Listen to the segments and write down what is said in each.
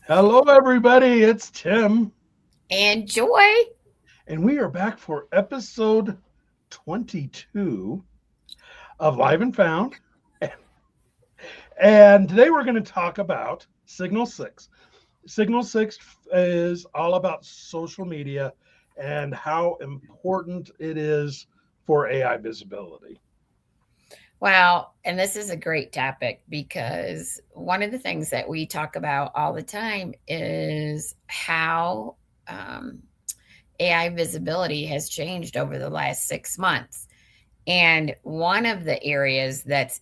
Hello, everybody. It's Tim, And Joy. and we are back for episode 22 of Live and Found. And today we're going to talk about Signal 6. Signal 6 is all about social media and how important it is for AI visibility. Well, and this is a great topic because one of the things that we talk about all the time is how AI visibility has changed over the last 6 months. And one of the areas that's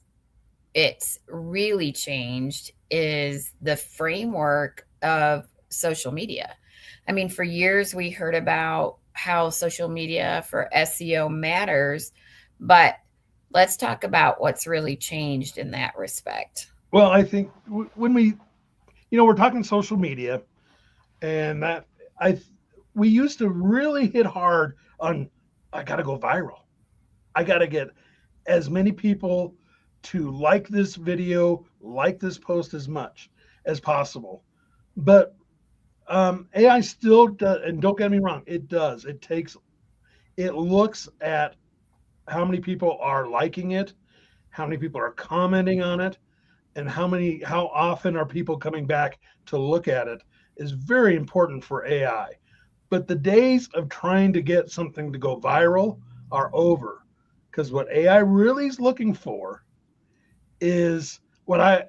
it's really changed is the framework of social media. I mean, for years we heard about how social media for SEO matters, but let's talk about what's really changed in that respect. Well, I think when we're talking social media, and that I, we used to really hit hard on, I got to go viral. I got to get as many people to like this video, like this post as much as possible. But AI still does, and don't get me wrong, it does. It looks at how many people are liking it, how many people are commenting on it, and how often are people coming back to look at it is very important for AI. But the days of trying to get something to go viral are over, because what AI really is looking for is what I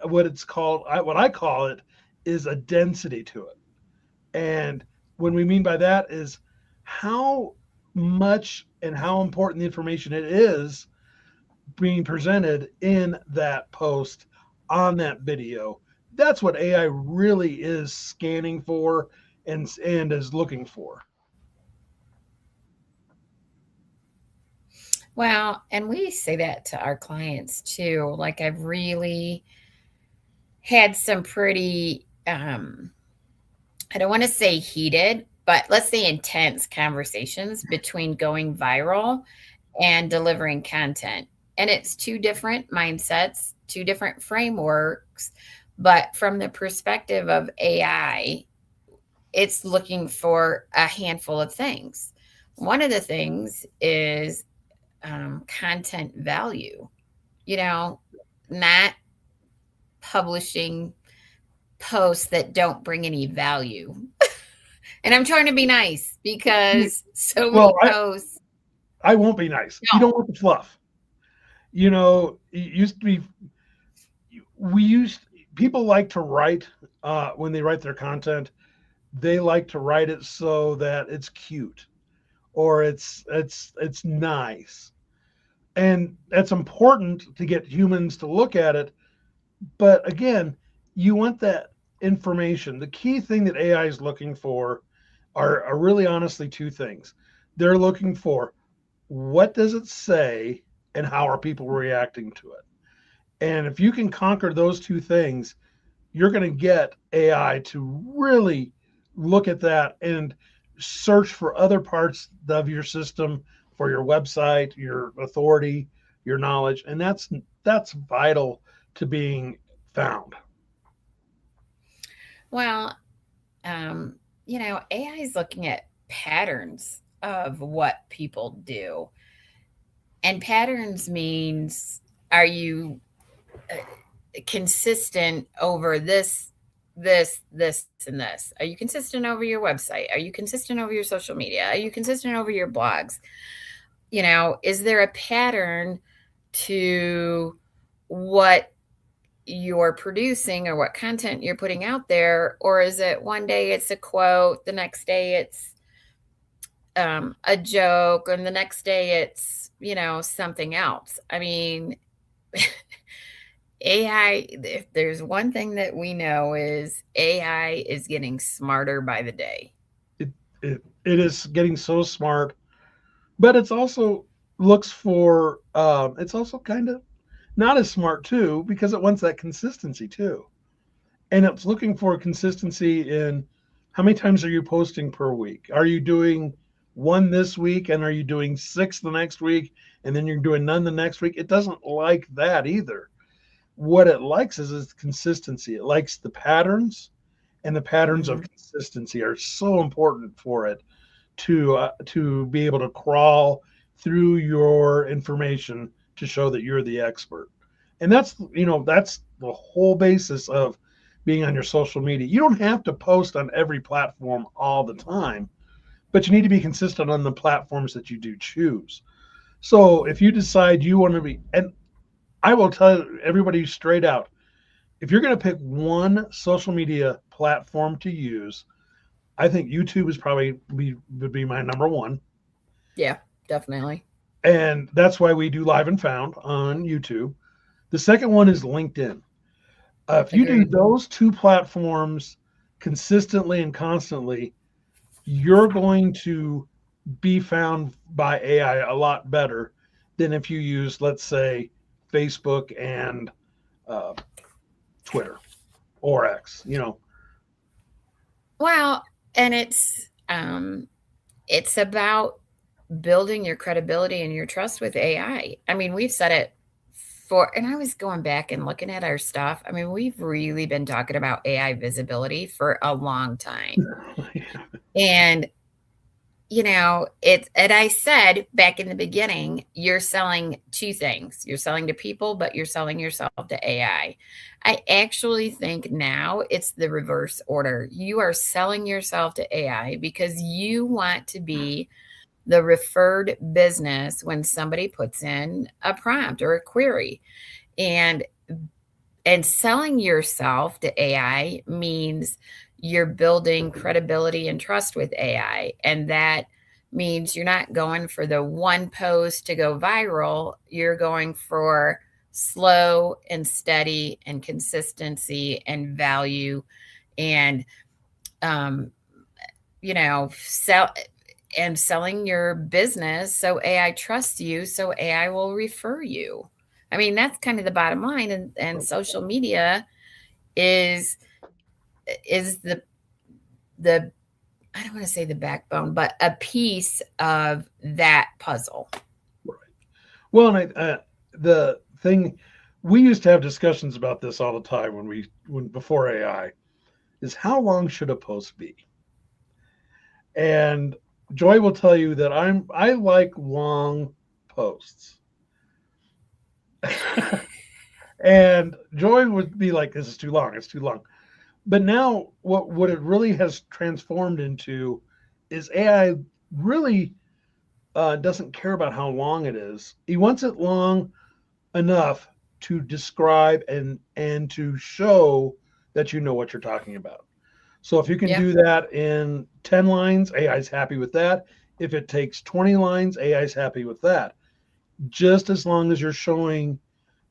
call it is a density to it. And what we mean by that is how much and how important the information it is being presented in that post on that video. That's what AI really is scanning for and is looking for. Well, and we say that to our clients too. Like, I've really had some pretty, I don't want to say heated, but let's say intense conversations between going viral and delivering content. And it's two different mindsets, two different frameworks. But from the perspective of AI, it's looking for a handful of things. One of the things is content value, you know, not publishing posts that don't bring any value. And I'm trying to be nice because so Well, many posts I won't be nice. You don't. don't want the fluff. It used to be we used people like to write when they write their content. They like to write it so that it's cute or it's nice, and that's important to get humans to look at it. But again, you want that information. The key thing that AI is looking for are really honestly two things. They're looking for what does it say and how are people reacting to it. And if you can conquer those two things, you're going to get AI to really look at that and search for other parts of your system, for your website, your authority, your knowledge, and that's vital to being found. Well, AI is looking at patterns of what people do. And patterns means, are you consistent over this, and this? Are you consistent over your website? Are you consistent over your social media? Are you consistent over your blogs? Is there a pattern to what you're producing or what content you're putting out there? Or is it one day it's a quote, the next day it's a joke, and the next day it's, something else? I mean, AI, if there's one thing that we know is AI is getting smarter by the day. It is getting so smart, but it's also looks for it's also kind of not as smart too because it wants that consistency too, and it's looking for consistency in how many times are you posting per week? Are you doing one this week and are you doing six the next week and then you're doing none the next week? It doesn't like that either. What it likes is consistency. It likes the patterns and the patterns of Mhm. consistency are so important for it to be able to crawl through your information to show that you're the expert. And that's the whole basis of being on your social media. You don't have to post on every platform all the time, but you need to be consistent on the platforms that you do choose. So if you decide you want to be, and I will tell everybody straight out, if you're going to pick one social media platform to use, I think YouTube is probably would be my number one. Yeah, definitely. And that's why we do Live and Found on YouTube. The second one is LinkedIn. If you do Agreed. those two platforms consistently and constantly, you're going to be found by AI a lot better than if you use, let's say, Facebook and uh, Twitter or X. Well, and it's about building your credibility and your trust with AI. I mean, we've said it and I was going back and looking at our stuff. I mean, we've really been talking about AI visibility for a long time. And and I said back in the beginning, you're selling two things. You're selling to people, but you're selling yourself to AI. I actually think now it's the reverse order. You are selling yourself to AI because you want to be the referred business when somebody puts in a prompt or a query. And selling yourself to AI means you're building credibility and trust with AI. And that means you're not going for the one post to go viral. You're going for slow and steady and consistency and value and, um, selling your business so AI trusts you, so AI will refer you. I mean, that's kind of the bottom line. And social media is the I don't want to say the backbone, but a piece of that puzzle. Right. Well, and the thing we used to have discussions about this all the time when before AI is how long should a post be? And Joy will tell you that I like long posts. And Joy would be like, this is too long, it's too long. But now what it really has transformed into is AI really doesn't care about how long it is. He wants it long enough to describe and to show that you know what you're talking about. So if you can Yeah. do that in 10 lines, AI is happy with that. If it takes 20 lines, AI is happy with that. Just as long as you're showing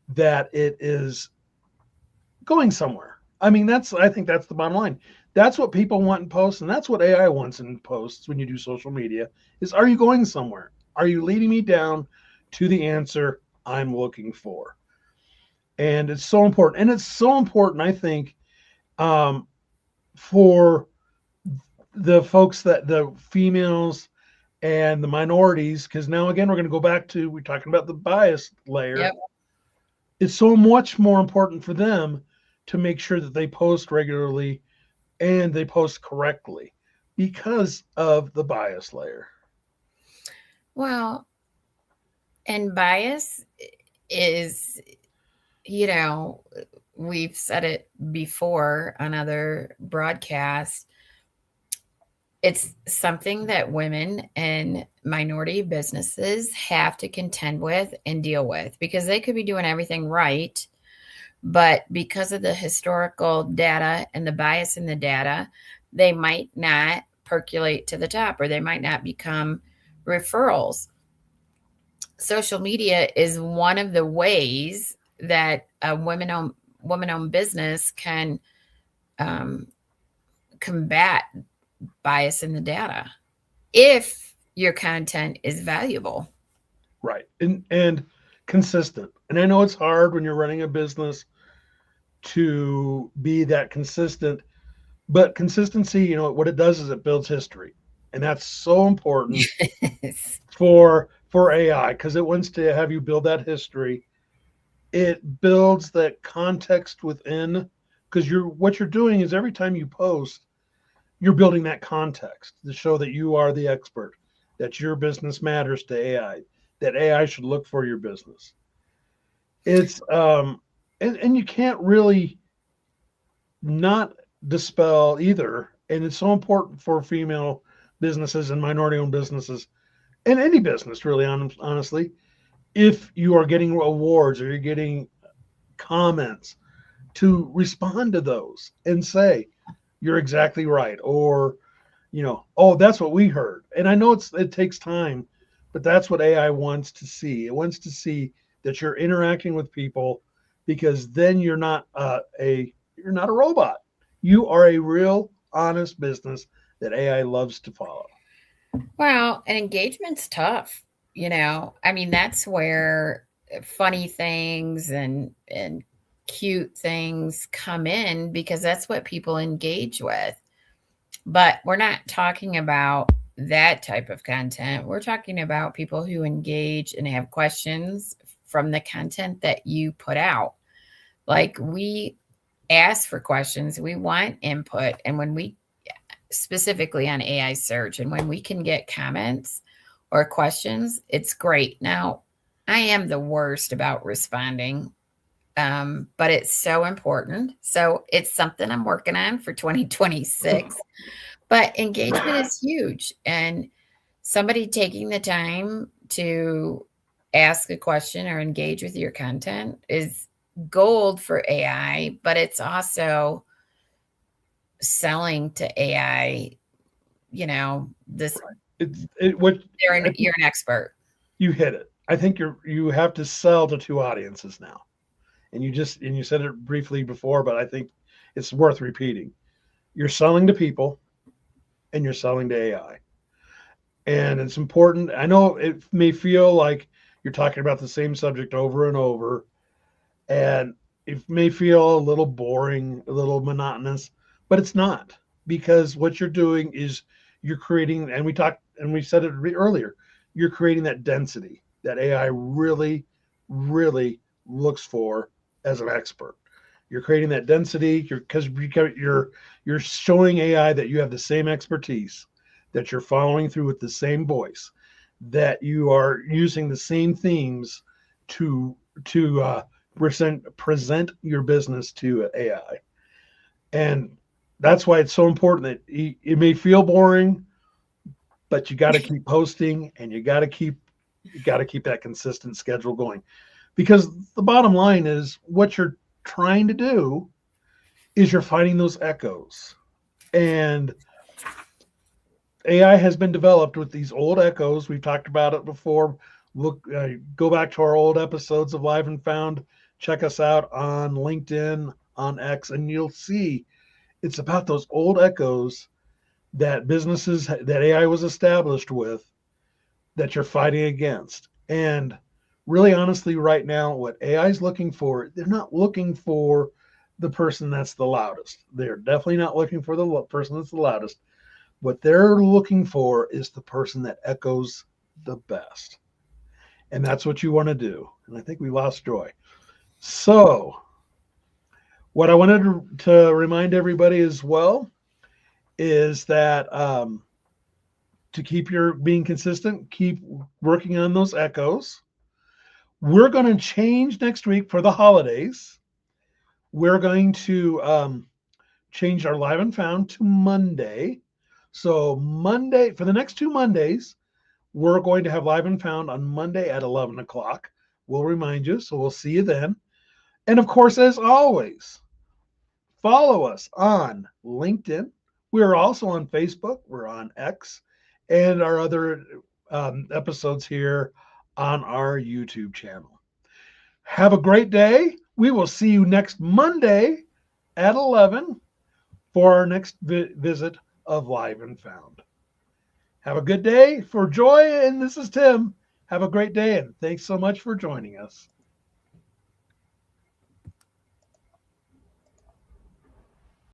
that it is going somewhere. I mean, I think that's the bottom line. That's what people want in posts, and that's what AI wants in posts when you do social media is, are you going somewhere? Are you leading me down to the answer I'm looking for? And it's so important. And it's so important, I think, um, for the females and the minorities, because now again we're going to go back to we're talking about the bias layer. Yep. It's so much more important for them to make sure that they post regularly and they post correctly because of the bias layer. Well, and bias is, you know, we've said it before on other broadcasts. It's something that women and minority businesses have to contend with and deal with because they could be doing everything right. But because of the historical data and the bias in the data, they might not percolate to the top or they might not become referrals. Social media is one of the ways that a woman-owned business can um, combat bias in the data if your content is valuable. Right. And consistent. And I know it's hard when you're running a business to be that consistent, but consistency, what it does is it builds history. And that's so important for AI because it wants to have you build that history. It builds that context within because what you're doing is every time you post, you're building that context to show that you are the expert, that your business matters to AI, that AI should look for your business. It's and you can't really not dispel either. And it's so important for female businesses and minority owned businesses and any business, really, honestly, if you are getting awards or you're getting comments, to respond to those and say, you're exactly right. Or, oh, that's what we heard. And I know it takes time, but that's what AI wants to see. It wants to see that you're interacting with people, because then you're not you're not a robot. You are a real honest business that AI loves to follow. Well, and engagement's tough. I mean, that's where funny things and cute things come in, because that's what people engage with. But we're not talking about that type of content. We're talking about people who engage and have questions from the content that you put out. Like, we ask for questions, we want input. And when we, specifically on AI search, and when we can get comments or questions, it's great. Now, I am the worst about responding, but it's so important. So it's something I'm working on for 2026. But engagement is huge. And somebody taking the time to ask a question or engage with your content is gold for AI, but it's also selling to AI, this you're an expert. You hit it. I think you have to sell to two audiences now. And you said it briefly before, but I think it's worth repeating. You're selling to people and you're selling to AI. And it's important. I know it may feel like you're talking about the same subject over and over, and it may feel a little boring, a little monotonous, but it's not, because what you're doing is you're creating, and we said it earlier, you're creating that density that AI really, really looks for as an expert. You're creating that density because you're showing AI that you have the same expertise, that you're following through with the same voice, that you are using the same themes to present your business to AI. And that's why it's so important that it may feel boring, but you got to keep posting, and you got to keep that consistent schedule going, because the bottom line is what you're trying to do is you're finding those echoes. And AI has been developed with these old echoes. We've talked about it before. Go back to our old episodes of Live and Found. Check us out on LinkedIn, on X, and you'll see it's about those old echoes that businesses, that AI was established with, that you're fighting against. And really, honestly, right now, what AI is looking for, they're not looking for the person that's the loudest. They're definitely not looking for the person that's the loudest. What they're looking for is the person that echoes the best. And that's what you want to do. And I think we lost Joy. So what I wanted to remind everybody as well is that to keep your being consistent, keep working on those echoes. We're going to change next week for the holidays. We're going to change our Live and Found to Monday. So Monday, for the next 2 Mondays, we're going to have Live and Found on Monday at 11 o'clock. We'll remind you, so we'll see you then. And of course, as always, follow us on LinkedIn. We're also on Facebook. We're on X, and our other episodes here on our YouTube channel. Have a great day. We will see you next Monday at 11 for our next visit of Live and Found. Have a good day. For Joy, and this is Tim. Have a great day, and thanks so much for joining us.